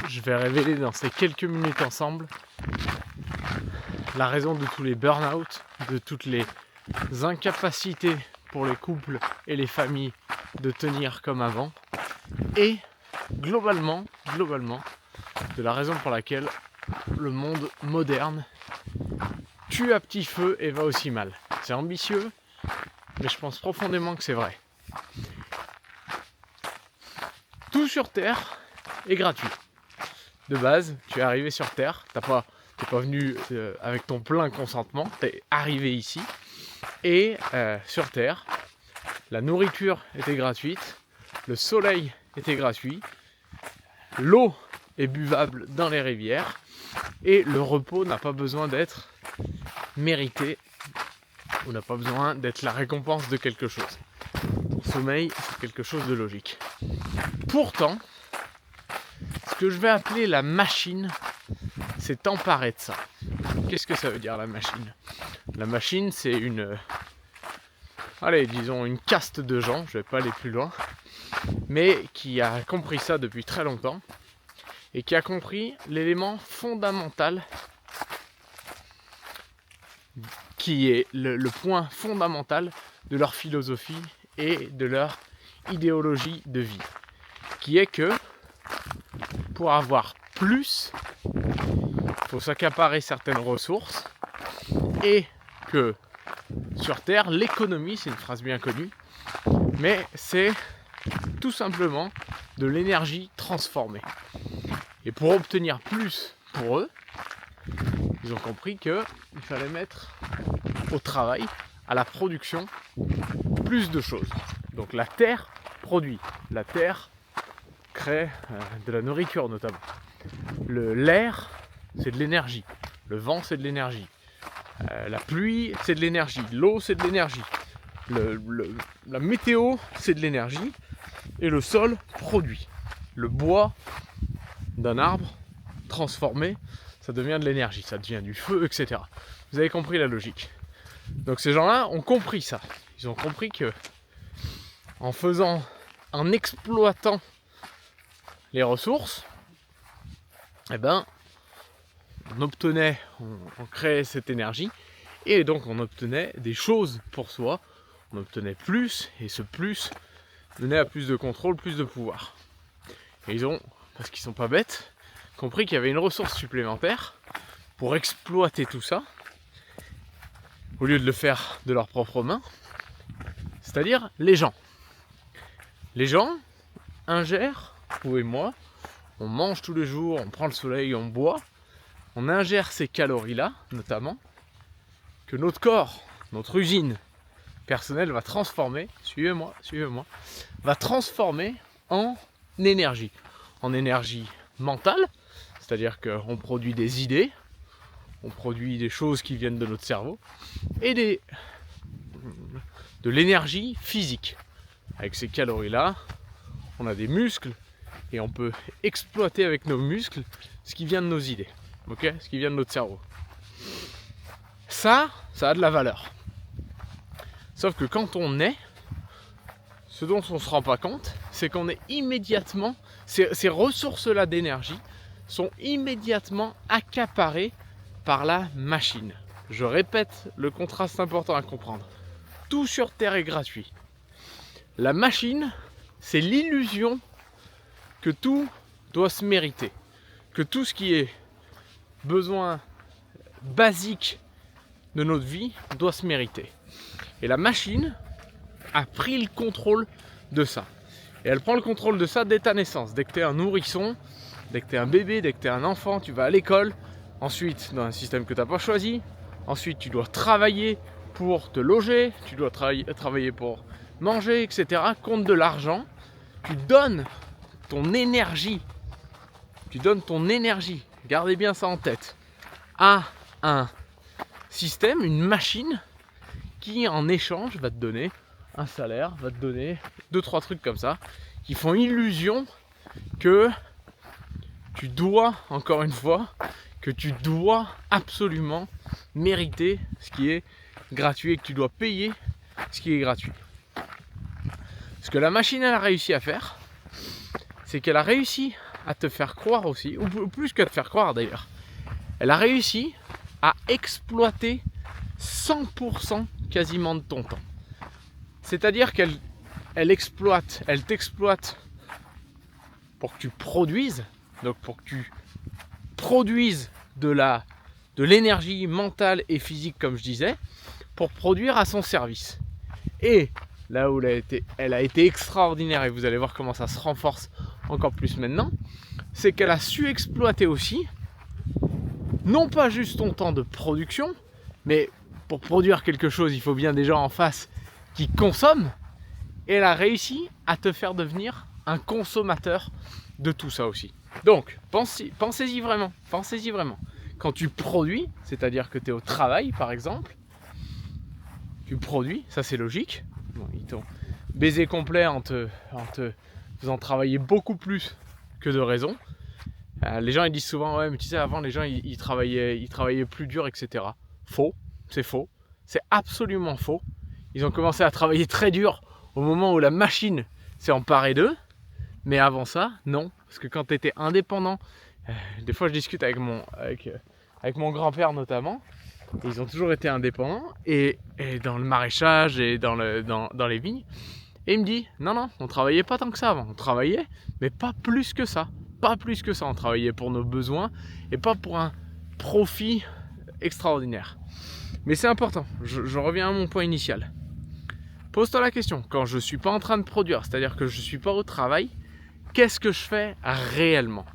je vais révéler dans ces quelques minutes ensemble la raison de tous les burn-out, de toutes les incapacités pour les couples et les familles de tenir comme avant, et globalement, de la raison pour laquelle le monde moderne tue à petit feu et va aussi mal. C'est ambitieux, mais je pense profondément que c'est vrai. Tout sur Terre est gratuit. De base, tu es arrivé sur Terre, t'es pas venu avec ton plein consentement, t'es arrivé ici, et sur Terre, la nourriture était gratuite, le soleil était gratuit, l'eau est buvable dans les rivières, et le repos n'a pas besoin d'être mérité, ou n'a pas besoin d'être la récompense de quelque chose. Ton sommeil, c'est quelque chose de logique. Pourtant, ce que je vais appeler la machine s'est emparée de ça. Qu'est-ce que ça veut dire la machine ? La machine, c'est une caste de gens, je vais pas aller plus loin, mais qui a compris ça depuis très longtemps et qui a compris l'élément fondamental qui est le point fondamental de leur philosophie et de leur idéologie de vie, qui est que pour avoir plus, il faut s'accaparer certaines ressources, et que sur Terre, l'économie, c'est une phrase bien connue, mais c'est tout simplement de l'énergie transformée. Et pour obtenir plus pour eux, ils ont compris qu'il fallait mettre au travail, à la production, plus de choses. Donc la Terre produit, la Terre crée de la nourriture notamment. L'air, c'est de l'énergie. Le vent, c'est de l'énergie. La pluie, c'est de l'énergie. L'eau, c'est de l'énergie. La météo, c'est de l'énergie. Et le sol produit. Le bois d'un arbre transformé, ça devient de l'énergie. Ça devient du feu, etc. Vous avez compris la logique. Donc ces gens-là ont compris ça. Ils ont compris que en exploitant les ressources, on créait cette énergie, et donc on obtenait des choses pour soi, on obtenait plus, et ce plus menait à plus de contrôle, plus de pouvoir. Et ils ont, parce qu'ils sont pas bêtes, compris qu'il y avait une ressource supplémentaire pour exploiter tout ça, au lieu de le faire de leurs propres mains, c'est-à-dire les gens. Les gens ingèrent, vous et moi, on mange tous les jours, on prend le soleil, on boit, on ingère ces calories-là, notamment, que notre corps, notre usine personnelle va transformer, suivez-moi, va transformer en énergie mentale, c'est-à-dire qu'on produit des idées, on produit des choses qui viennent de notre cerveau, et de l'énergie physique. Avec ces calories-là, on a des muscles, et on peut exploiter avec nos muscles ce qui vient de nos idées, ce qui vient de notre cerveau. Ça a de la valeur. Sauf que quand on naît, ce dont on ne se rend pas compte, c'est qu'on est immédiatement, ces ressources-là d'énergie sont immédiatement accaparées par la machine. Je répète, le contraste important à comprendre. Tout sur Terre est gratuit. La machine, c'est l'illusion que tout doit se mériter, que tout ce qui est besoin basique de notre vie doit se mériter. Et la machine a pris le contrôle de ça. Et elle prend le contrôle de ça dès ta naissance. Dès que tu es un nourrisson, dès que tu es un bébé, dès que tu es un enfant, tu vas à l'école. Ensuite, dans un système que tu n'as pas choisi. Ensuite, tu dois travailler pour te loger. Tu dois travailler pour manger, etc. Compte de l'argent. Tu donnes ton énergie. Gardez bien ça en tête. À un système, une machine qui en échange va te donner un salaire, va te donner 2-3 trucs comme ça qui font illusion que tu dois, encore une fois, que tu dois absolument mériter ce qui est gratuit et que tu dois payer ce qui est gratuit. Ce que la machine elle a réussi à faire, c'est qu'elle a réussi à te faire croire aussi, ou plus qu'à te faire croire d'ailleurs, elle a réussi à exploiter 100% quasiment de ton temps. C'est-à-dire qu'elle t'exploite pour que tu produises, donc pour que tu produises de l'énergie mentale et physique, comme je disais, pour produire à son service. Et là où elle a été extraordinaire, et vous allez voir comment ça se renforce encore plus maintenant, c'est qu'elle a su exploiter aussi, non pas juste ton temps de production, mais pour produire quelque chose, il faut bien des gens en face qui consomment, et elle a réussi à te faire devenir un consommateur de tout ça aussi. Donc, pensez-y vraiment, Quand tu produis, c'est-à-dire que tu es au travail par exemple, tu produis, ça c'est logique. Bon, ils t'ont baisé complet en te faisant travailler beaucoup plus que de raison. Les gens ils disent souvent, ouais mais tu sais avant les gens ils travaillaient plus dur, etc. Faux, c'est faux, c'est absolument faux. Ils ont commencé à travailler très dur au moment où la machine s'est emparée d'eux. Mais avant ça, non. Parce que quand tu étais indépendant, des fois je discute avec mon grand-père notamment, et ils ont toujours été indépendants, et dans le maraîchage et dans les vignes. Et il me dit, non, on travaillait pas tant que ça avant. On travaillait, mais pas plus que ça. Pas plus que ça. On travaillait pour nos besoins et pas pour un profit extraordinaire. Mais c'est important. Je reviens à mon point initial. Pose-toi la question, quand je ne suis pas en train de produire, c'est-à-dire que je ne suis pas au travail, qu'est-ce que je fais réellement ?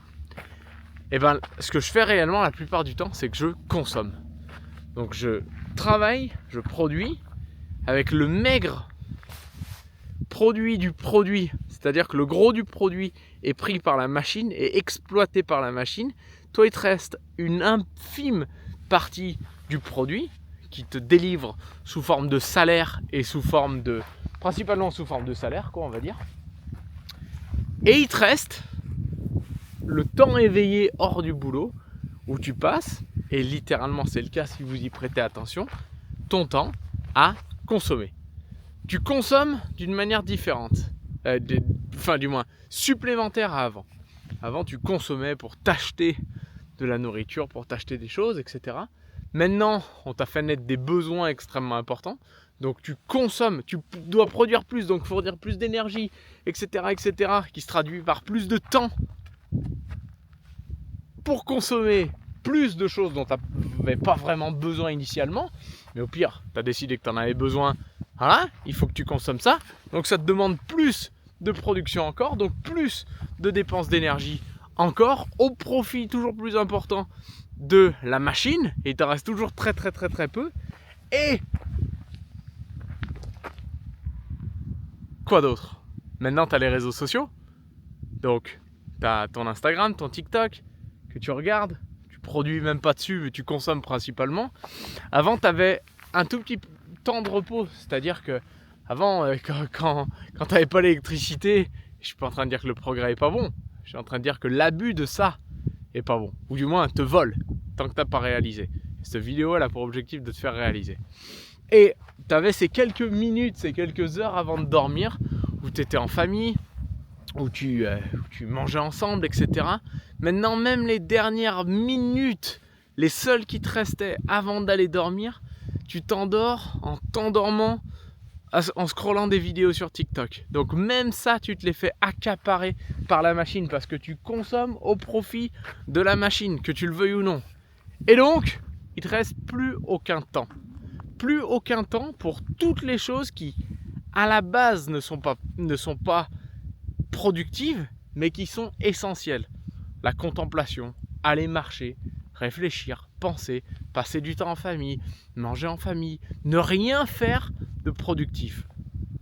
Eh bien, ce que je fais réellement la plupart du temps, c'est que je consomme. Donc je travaille, je produis avec le maigre produit du produit, c'est-à-dire que le gros du produit est pris par la machine et exploité par la machine. Toi, il te reste une infime partie du produit qui te délivre sous forme de salaire et principalement sous forme de salaire, on va dire. Et il te reste le temps éveillé hors du boulot où tu passes, et littéralement c'est le cas si vous y prêtez attention, ton temps à consommer. Tu consommes d'une manière différente, du moins supplémentaire à avant. Avant tu consommais pour t'acheter de la nourriture, pour t'acheter des choses, etc. Maintenant, on t'a fait naître des besoins extrêmement importants. Donc tu consommes, tu dois produire plus, donc fournir plus d'énergie, etc., qui se traduit par plus de temps pour consommer plus de choses dont tu n'avais pas vraiment besoin initialement. Mais au pire, tu as décidé que tu en avais besoin. Voilà, il faut que tu consommes ça. Donc ça te demande plus de production encore, donc plus de dépenses d'énergie encore, au profit toujours plus important de la machine, et il te reste toujours très peu. Et quoi d'autre ? Maintenant tu as les réseaux sociaux, donc tu as ton Instagram, ton TikTok que tu regardes, tu produis même pas dessus mais tu consommes principalement. Avant tu avais un tout petit temps de repos, c'est-à-dire que avant quand tu n'avais pas l'électricité, je suis pas en train de dire que le progrès est pas bon, je suis en train de dire que l'abus de ça est pas bon, ou du moins te vole tant que t'as pas réalisé. Cette vidéo elle a pour objectif de te faire réaliser. Et tu avais ces quelques minutes, ces quelques heures avant de dormir où tu étais en famille, où tu mangeais ensemble, etc. Maintenant, même les dernières minutes, les seules qui te restaient avant d'aller dormir, tu t'endors en t'endormant, en scrollant des vidéos sur TikTok. Donc même ça, tu te les fais accaparer par la machine parce que tu consommes au profit de la machine, que tu le veuilles ou non. Et donc, il te reste plus aucun temps. Plus aucun temps pour toutes les choses qui, à la base, ne sont pas productives, mais qui sont essentielles. La contemplation, aller marcher, réfléchir, penser, passer du temps en famille, manger en famille, ne rien faire de productif.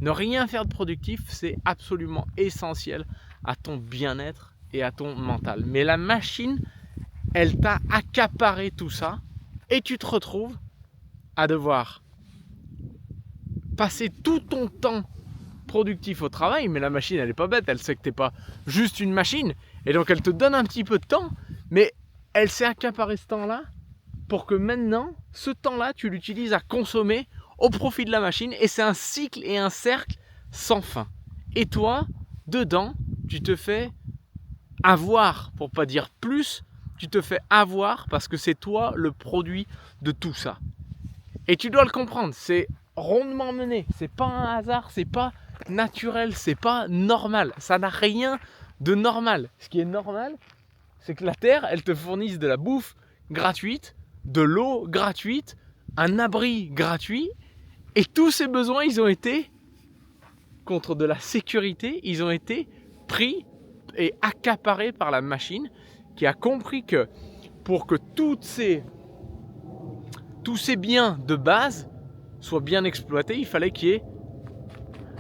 Ne rien faire de productif, c'est absolument essentiel à ton bien-être et à ton mental. Mais la machine, elle t'a accaparé tout ça et tu te retrouves à devoir passer tout ton temps productif au travail, mais la machine elle est pas bête, elle sait que t'es pas juste une machine et donc elle te donne un petit peu de temps, mais elle s'est accaparée ce temps-là pour que maintenant, ce temps-là, tu l'utilises à consommer au profit de la machine et c'est un cycle et un cercle sans fin. Et toi, dedans, tu te fais avoir, pour pas dire plus, tu te fais avoir parce que c'est toi le produit de tout ça. Et tu dois le comprendre, c'est rondement mené, c'est pas un hasard, c'est pas naturel, c'est pas normal, ça n'a rien de normal. Ce qui est normal, c'est que la Terre, elle te fournisse de la bouffe gratuite, de l'eau gratuite, un abri gratuit, et tous ces besoins, ils ont été, contre de la sécurité, ils ont été pris et accaparés par la machine qui a compris que pour que tous ces biens de base soient bien exploités, il fallait qu'il y ait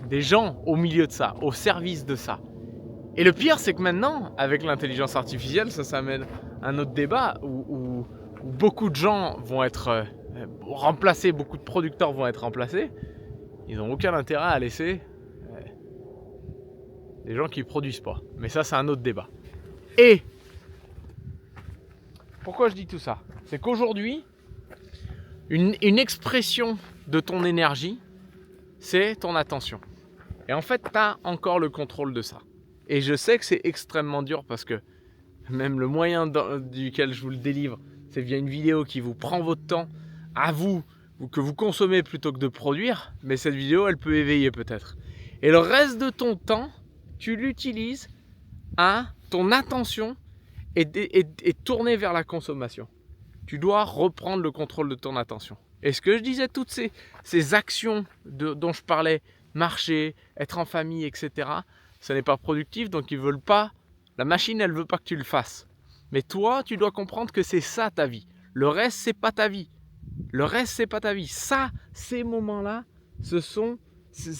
des gens au milieu de ça, au service de ça. Et le pire, c'est que maintenant, avec l'intelligence artificielle, ça amène un autre débat où beaucoup de gens vont être remplacés, beaucoup de producteurs vont être remplacés. Ils n'ont aucun intérêt à laisser des gens qui ne produisent pas. Mais ça, c'est un autre débat. Et pourquoi je dis tout ça? C'est qu'aujourd'hui, une expression de ton énergie, c'est ton attention. Et en fait, tu as encore le contrôle de ça. Et je sais que c'est extrêmement dur parce que même le moyen duquel je vous le délivre, c'est via une vidéo qui vous prend votre temps à vous, ou que vous consommez plutôt que de produire. Mais cette vidéo, elle peut éveiller peut-être. Et le reste de ton temps, tu l'utilises à ton attention est tournée vers la consommation. Tu dois reprendre le contrôle de ton attention. Et ce que je disais, toutes ces actions dont je parlais, marcher, être en famille, etc., ça n'est pas productif, donc ils veulent pas, la machine, elle veut pas que tu le fasses. Mais toi, tu dois comprendre que c'est ça ta vie. Le reste, c'est pas ta vie. Le reste, c'est pas ta vie. Ça, ces moments-là, ce sont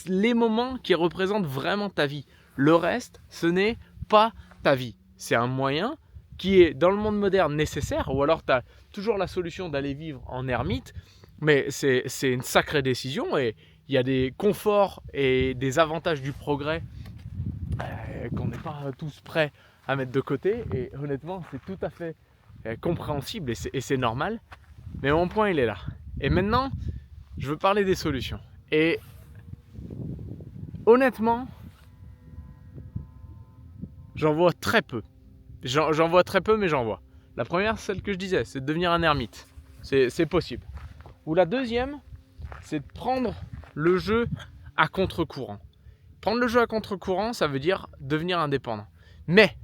les moments qui représentent vraiment ta vie. Le reste, ce n'est pas ta vie. C'est un moyen qui est dans le monde moderne nécessaire, ou alors tu as toujours la solution d'aller vivre en ermite, mais c'est une sacrée décision et il y a des conforts et des avantages du progrès qu'on n'est pas tous prêts à mettre de côté, et honnêtement c'est tout à fait compréhensible et c'est normal, mais mon point il est là. Et maintenant je veux parler des solutions, et honnêtement j'en vois très peu. J'en vois très peu, mais j'en vois. La première, celle que je disais, c'est de devenir un ermite. C'est possible. Ou la deuxième, c'est de prendre le jeu à contre-courant. Prendre le jeu à contre-courant, ça veut dire devenir indépendant. Mais,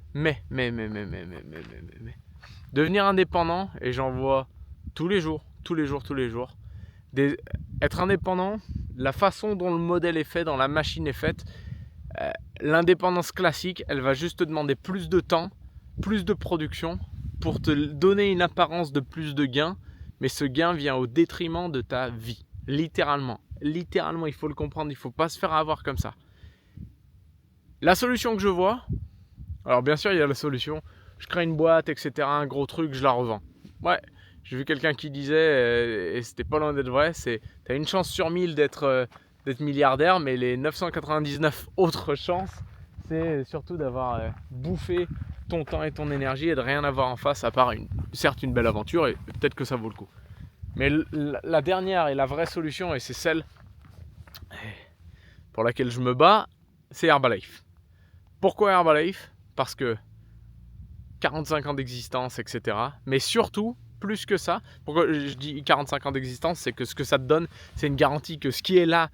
devenir indépendant, et j'en vois tous les jours, être indépendant, la façon dont le modèle est fait, dont la machine est faite, l'indépendance classique, elle va juste te demander plus de temps, plus de production pour te donner une apparence de plus de gains, mais ce gain vient au détriment de ta vie, littéralement, il faut le comprendre, il ne faut pas se faire avoir comme ça. La solution que je vois, alors bien sûr il y a la solution, je crée une boîte, etc., un gros truc, je la revends. Ouais, j'ai vu quelqu'un qui disait, et c'était pas loin d'être vrai, c'est t'as une chance sur 1000 d'être milliardaire, mais les 999 autres chances, c'est surtout d'avoir bouffé ton temps et ton énergie et de rien avoir en face à part certes une belle aventure, et peut-être que ça vaut le coup. Mais la dernière et la vraie solution, et c'est celle pour laquelle je me bats, c'est Herbalife. Pourquoi Herbalife? Parce que 45 ans d'existence, etc. Mais surtout, plus que ça, pourquoi je dis 45 ans d'existence, c'est que ce que ça te donne, c'est une garantie que ce qui est là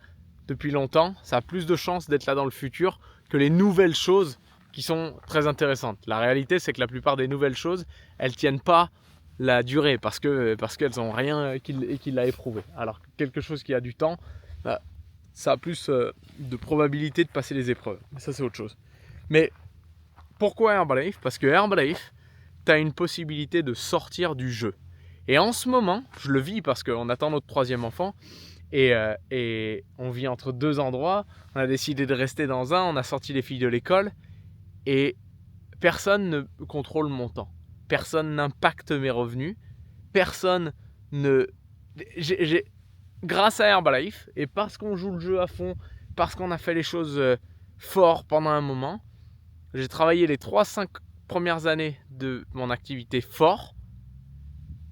depuis longtemps, ça a plus de chances d'être là dans le futur que les nouvelles choses qui sont très intéressantes. La réalité, c'est que la plupart des nouvelles choses, elles ne tiennent pas la durée parce qu'elles n'ont rien qui l'a éprouvé. Alors que quelque chose qui a du temps, ça a plus de probabilité de passer les épreuves. Mais ça, c'est autre chose. Mais pourquoi Herbalife? Parce que Herbalife, tu as une possibilité de sortir du jeu. Et en ce moment, je le vis parce qu'on attend notre 3e enfant. Et on vit entre 2 endroits. On a décidé de rester dans un. On a sorti les filles de l'école. Et personne ne contrôle mon temps. Personne n'impacte mes revenus. Personne ne... Grâce à Herbalife, et parce qu'on joue le jeu à fond, parce qu'on a fait les choses fort pendant un moment, j'ai travaillé les 3-5 premières années de mon activité fort.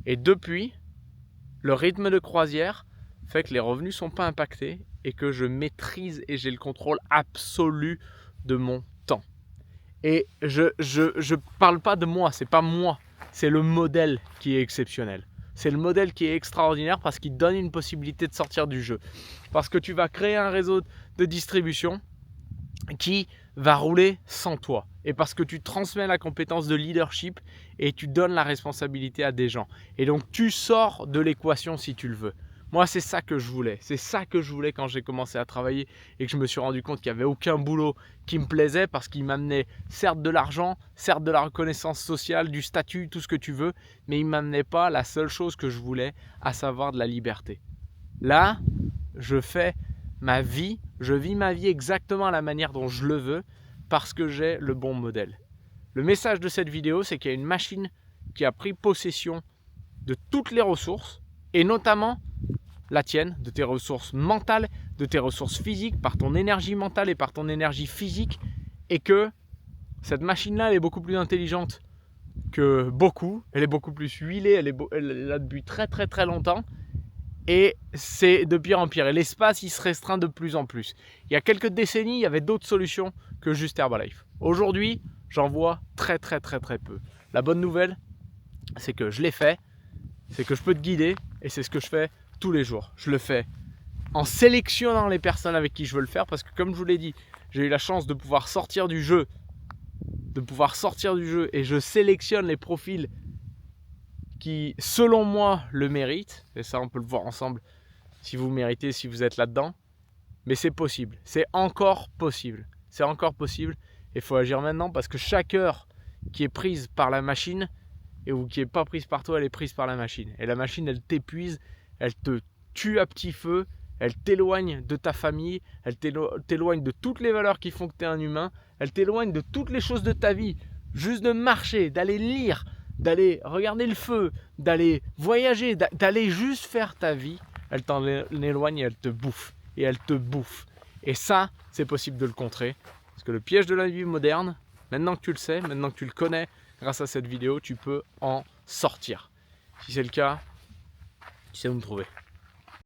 Et depuis, le rythme de croisière fait que les revenus ne sont pas impactés et que je maîtrise et j'ai le contrôle absolu de mon temps. Et je parle pas de moi, c'est pas moi, c'est le modèle qui est exceptionnel. C'est le modèle qui est extraordinaire parce qu'il donne une possibilité de sortir du jeu. Parce que tu vas créer un réseau de distribution qui va rouler sans toi. Et parce que tu transmets la compétence de leadership et tu donnes la responsabilité à des gens. Et donc tu sors de l'équation si tu le veux. Moi, c'est ça que je voulais. C'est ça que je voulais quand j'ai commencé à travailler et que je me suis rendu compte qu'il n'y avait aucun boulot qui me plaisait parce qu'il m'amenait certes de l'argent, certes de la reconnaissance sociale, du statut, tout ce que tu veux, mais il ne m'amenait pas la seule chose que je voulais, à savoir de la liberté. Là, je vis ma vie exactement à la manière dont je le veux parce que j'ai le bon modèle. Le message de cette vidéo, c'est qu'il y a une machine qui a pris possession de toutes les ressources et notamment la tienne, de tes ressources mentales, de tes ressources physiques, par ton énergie mentale et par ton énergie physique, et que cette machine-là, elle est beaucoup plus intelligente que beaucoup, elle est beaucoup plus huilée, elle est là depuis très très très longtemps, et c'est de pire en pire, et l'espace il se restreint de plus en plus. Il y a quelques décennies, il y avait d'autres solutions que juste Herbalife. Aujourd'hui, j'en vois très très très très peu. La bonne nouvelle, c'est que je l'ai fait, c'est que je peux te guider, et c'est ce que je fais tous les jours. Je le fais en sélectionnant les personnes avec qui je veux le faire parce que comme je vous l'ai dit, j'ai eu la chance de pouvoir sortir du jeu, et je sélectionne les profils qui, selon moi, le méritent. Et ça, on peut le voir ensemble si vous méritez, si vous êtes là-dedans. Mais c'est possible, c'est encore possible. C'est encore possible et il faut agir maintenant parce que chaque heure qui est prise par la machine ou qui n'est pas prise par toi, elle est prise par la machine. Et la machine, elle t'épuise, elle te tue à petit feu, elle t'éloigne de ta famille, elle t'éloigne de toutes les valeurs qui font que tu es un humain, elle t'éloigne de toutes les choses de ta vie. Juste de marcher, d'aller lire, d'aller regarder le feu, d'aller voyager, d'aller juste faire ta vie, elle t'en éloigne et elle te bouffe. Et elle te bouffe. Et ça, c'est possible de le contrer. Parce que le piège de la vie moderne, maintenant que tu le sais, maintenant que tu le connais, grâce à cette vidéo, tu peux en sortir. Si c'est le cas, tu sais où me trouver.